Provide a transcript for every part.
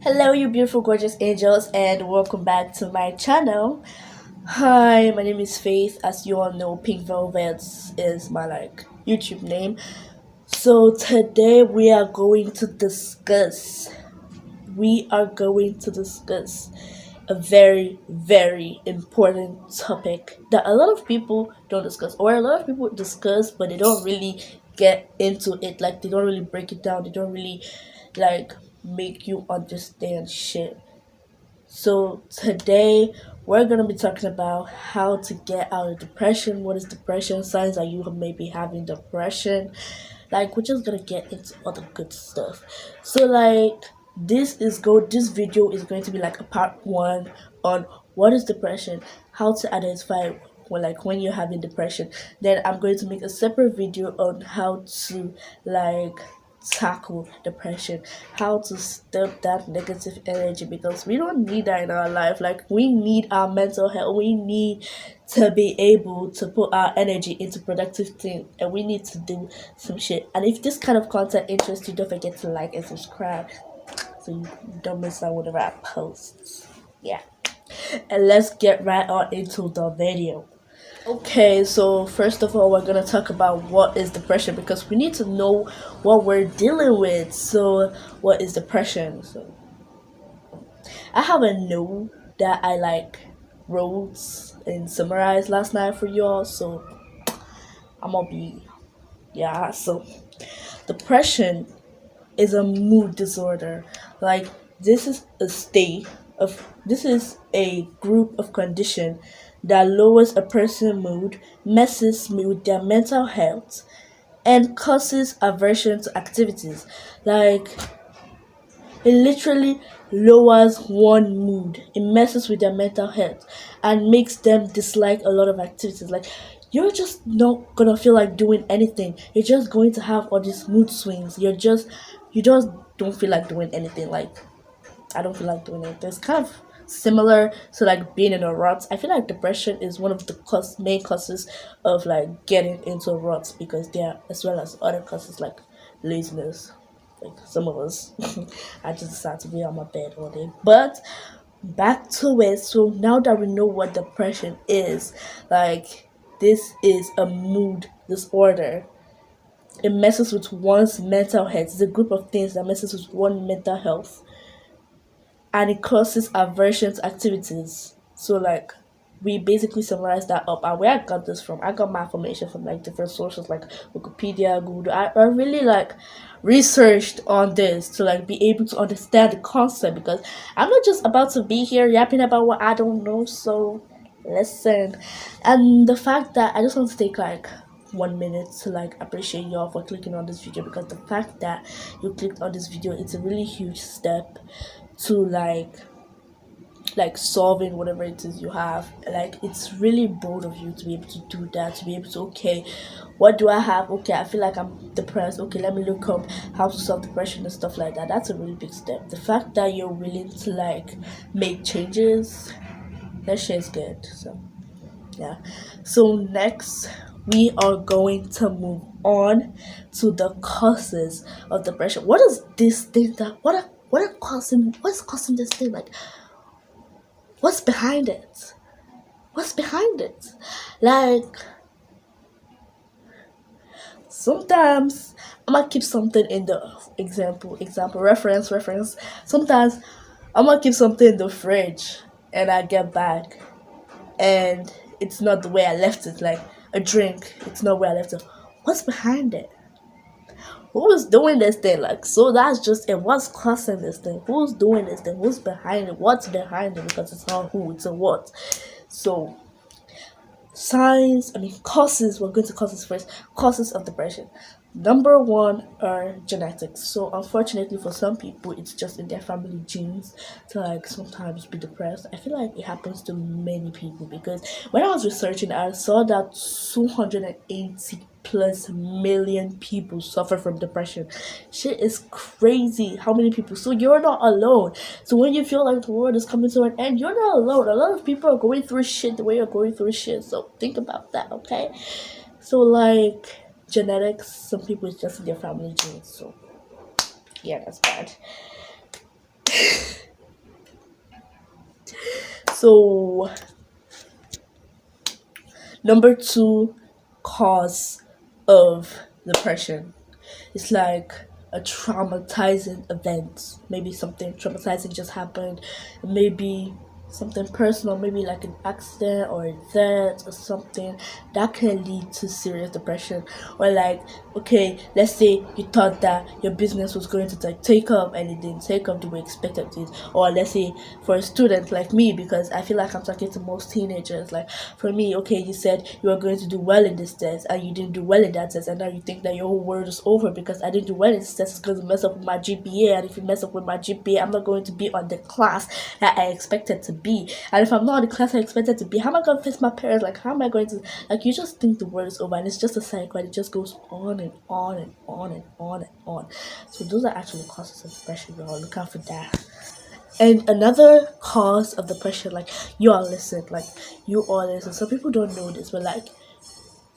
Hello, you beautiful, gorgeous angels, and welcome back to my channel. Hi, my name is Faith. As you all know, Pink Velvets is my YouTube name. So today we are going to discuss a very important topic that a lot of people don't discuss, or a lot of people discuss, but they don't really get into it. Like, they don't really break it down. They don't really like make you understand shit. So today we're gonna be talking about how to get out of depression. What is depression? Signs that you may be having depression. Like, we're just gonna get into all the good stuff. So this video is going to be like a part one on what is depression, how to identify when you're having depression. Then I'm going to make a separate video on how to tackle depression, how to stop that negative energy, because we don't need that in our life. Like, we need our mental health, we need to be able to put our energy into productive things, and we need to do some shit. And if this kind of content interests you, don't forget to like and subscribe so you don't miss out whenever I post. Yeah, and let's get right on into the video. Okay, so first of all, we're gonna talk about what is depression, because we need to know what we're dealing with. So, what is depression? So, I have a note that I wrote and summarized last night for y'all. So, I'm gonna be yeah. So, depression is a mood disorder. Like, this is a group of condition that lowers a person's mood, messes with their mental health, and causes aversion to activities. Like, it literally lowers one mood. It messes with their mental health and makes them dislike a lot of activities. Like, you're just not gonna feel like doing anything. You're just going to have all these mood swings. You just don't feel like doing anything. Like, I don't feel like doing it. It's kind of similar to like being in a rut. I feel like depression is one of the main causes of like getting into ruts, because there, as well as other causes like laziness. Like, some of us, I just decide to be on my bed all day. But back to it. So now that we know what depression is, like, this is a mood disorder. It messes with one's mental health. It's a group of things that messes with one's mental health, and it causes aversion to activities. So, like, we basically summarize that up. And where I got this from, I got my information from like different sources like Wikipedia, Google. I really researched on this to like be able to understand the concept, because I'm not just about to be here yapping about what I don't know. So listen. And the fact that I just want to take like 1 minute to like appreciate y'all for clicking on this video, because the fact that you clicked on this video, it's a really huge step to solving whatever it is you have. Like, it's really bold of you to be able to do that, to be able to, okay, what do I have? Okay, I feel like I'm depressed. Okay, let me look up how to solve depression and stuff like that. That's a really big step. The fact that you're willing to like make changes, that shit is good. So yeah. So next, we are going to move on to the causes of depression. What is this thing that what's causing this thing? Like, what's behind it? What's behind it? Like, sometimes I'm gonna keep something in the reference. Sometimes I'm gonna keep something in the fridge and I get back and it's not the way I left it. Like, a drink, it's not where I left it. What's behind it? Who's doing this thing? Like, so that's just it. What's causing this thing? Who's doing this thing? Who's behind it? What's behind it? Because it's not who, it's a what. So, causes, we're going to causes first. Causes of depression. Number one are genetics. So unfortunately for some people, it's just in their family genes to like sometimes be depressed. I feel like it happens to many people, because when I was researching, I saw that 280 plus million people suffer from depression. Shit is crazy how many people. So you're not alone. So when you feel like the world is coming to an end, you're not alone. A lot of people are going through shit the way you're going through shit. So think about that, okay? So, like, genetics, some people it's just in their family genes. So yeah, that's bad. So number two cause of depression, it's like a traumatizing event. Maybe something traumatizing just happened. Maybe something personal, maybe like an accident or a death or something that can lead to serious depression. Or like, okay, let's say you thought that your business was going to like take up and it didn't take up the way you expected it. Or let's say for a student like me, because I feel like I'm talking to most teenagers. Like for me, okay, you said you were going to do well in this test and you didn't do well in that test, and now you think that your whole world is over because I didn't do well in this test. It's going to mess up with my GPA, and if you mess up with my GPA, I'm not going to be on the class that I expected to be. And if I'm not on the class I expected to be, how am I going to face my parents? Like, how am I going to, like, you just think the world is over, and it's just a cycle, and it just goes on and on and on and on and on. So those are actually causes of depression, y'all. Look out for that. And another cause of depression, like, you all listen. Some people don't know this, but like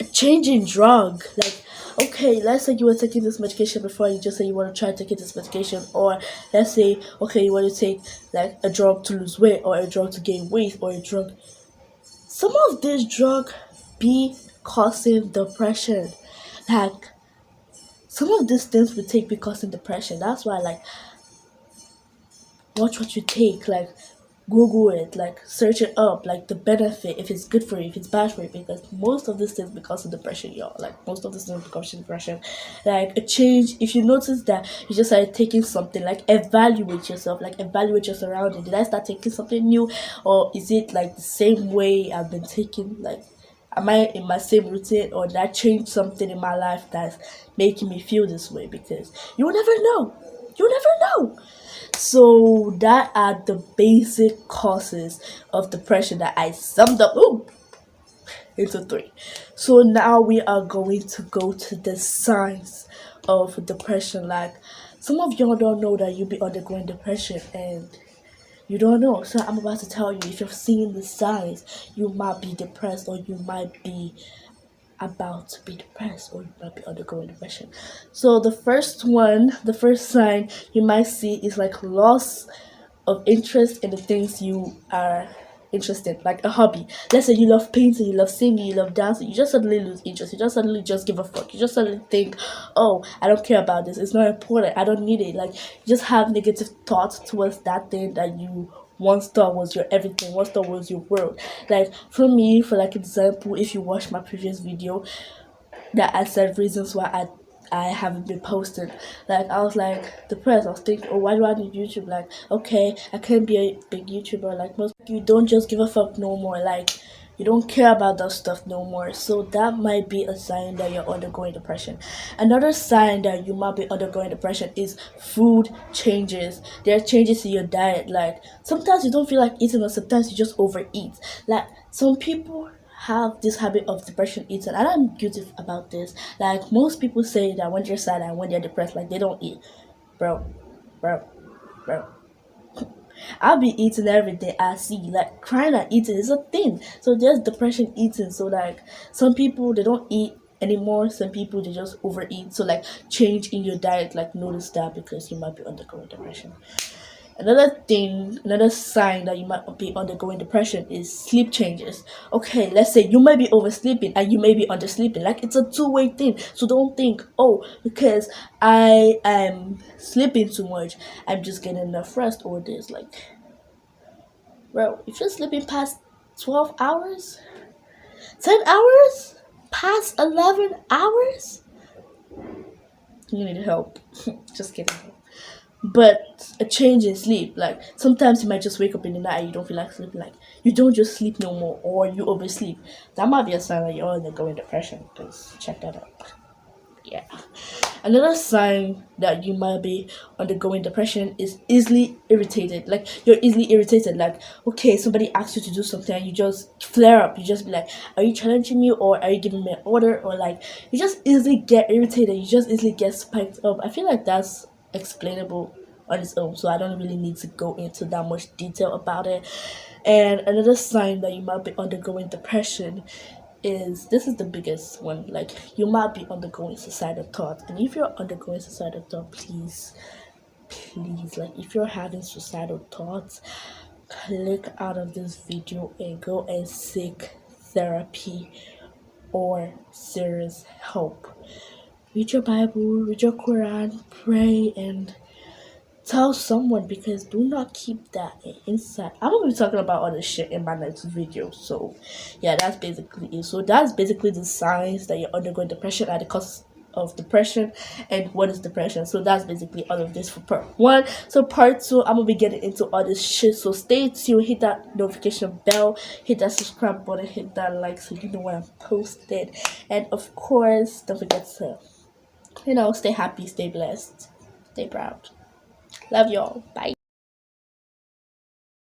a change in drug, like, okay, let's say you were taking this medication before, you just say you want to try taking this medication, or let's say, okay, you want to take like a drug to lose weight, or a drug to gain weight, or a drug. Some of this drug be causing depression, like some of these things we take be causing depression. That's why, like, watch what you take, like Google it, like search it up, like the benefit, if it's good for you, if it's bad for you, because most of these things because of depression, y'all. Like most of these things because of depression. Like a change, if you notice that you just started taking something, like evaluate yourself, like evaluate your surroundings. Did I start taking something new, or is it like the same way I've been taking, like am I in my same routine, or did I change something in my life that's making me feel this way? Because you will never know. You never know. So that are the basic causes of depression that I summed up into three. So now we are going to go to the signs of depression. Like some of y'all don't know that you be undergoing depression and you don't know. So I'm about to tell you, if you're seeing the signs, you might be depressed, or you might be about to be depressed, or you might be undergoing depression. So the first sign you might see is like loss of interest in the things you are interested in, like a hobby. Let's say you love painting, you love singing, you love dancing, you just suddenly lose interest, you just suddenly just give a fuck, you just suddenly think, oh, I don't care about this, it's not important, I don't need it. Like you just have negative thoughts towards that thing that you once thought was your everything, once thought was your world. Like for me, for like example, if you watch my previous video that I said reasons why I haven't been posting. Like I was like depressed. I was thinking, oh, why do I need YouTube? Like, okay, I can't be a big YouTuber. Like most, you don't just give a fuck no more. Like you don't care about that stuff no more. So that might be a sign that you're undergoing depression. Another sign that you might be undergoing depression is food changes. There are changes in your diet. Like sometimes you don't feel like eating, or sometimes you just overeat. Like some people have this habit of depression eating, and I'm guilty about this. Like most people say that when they're sad and when they're depressed, like they don't eat. Bro, bro, bro. I'll be eating everything I see. Like crying and eating is a thing. So there's depression eating. So like some people they don't eat anymore. Some people they just overeat. So like change in your diet. Like notice that because you might be undergoing depression. Another sign that you might be undergoing depression is sleep changes. Okay, let's say you might be oversleeping and you may be undersleeping. Like it's a two-way thing. So don't think, oh, because I am sleeping too much, I'm just getting enough rest, or this. Like, bro, if you're sleeping past 12 hours, 10 hours, past 11 hours, you need help. Just kidding. But a change in sleep, like sometimes you might just wake up in the night and you don't feel like sleeping, like you don't just sleep no more, or you oversleep. That might be a sign that you're undergoing depression. Please check that out. Yeah. Another sign that you might be undergoing depression is easily irritated. Like you're easily irritated. Like okay, somebody asks you to do something and you just flare up. You just be like, are you challenging me, or are you giving me an order, or like you just easily get irritated. You just easily get spiked up. I feel like that's explainable on its own, so I don't really need to go into that much detail about it. And another sign that you might be undergoing depression is, this is the biggest one, like you might be undergoing suicidal thoughts. And if you're undergoing suicidal thought, please please, like, if you're having suicidal thoughts, click out of this video and go and seek therapy or serious help. Read your Bible, read your Quran, pray, and tell someone, because do not keep that inside. I'm gonna be talking about all this shit in my next video. So yeah, that's basically it. So that's basically the signs that you're undergoing depression and the cause of depression and what is depression. So that's basically all of this for part one. So part two, I'm gonna be getting into all this shit. So stay tuned, hit that notification bell, hit that subscribe button, hit that like so you know when I'm posted. And of course, don't forget to, stay happy, stay blessed, stay proud. Love y'all. Bye.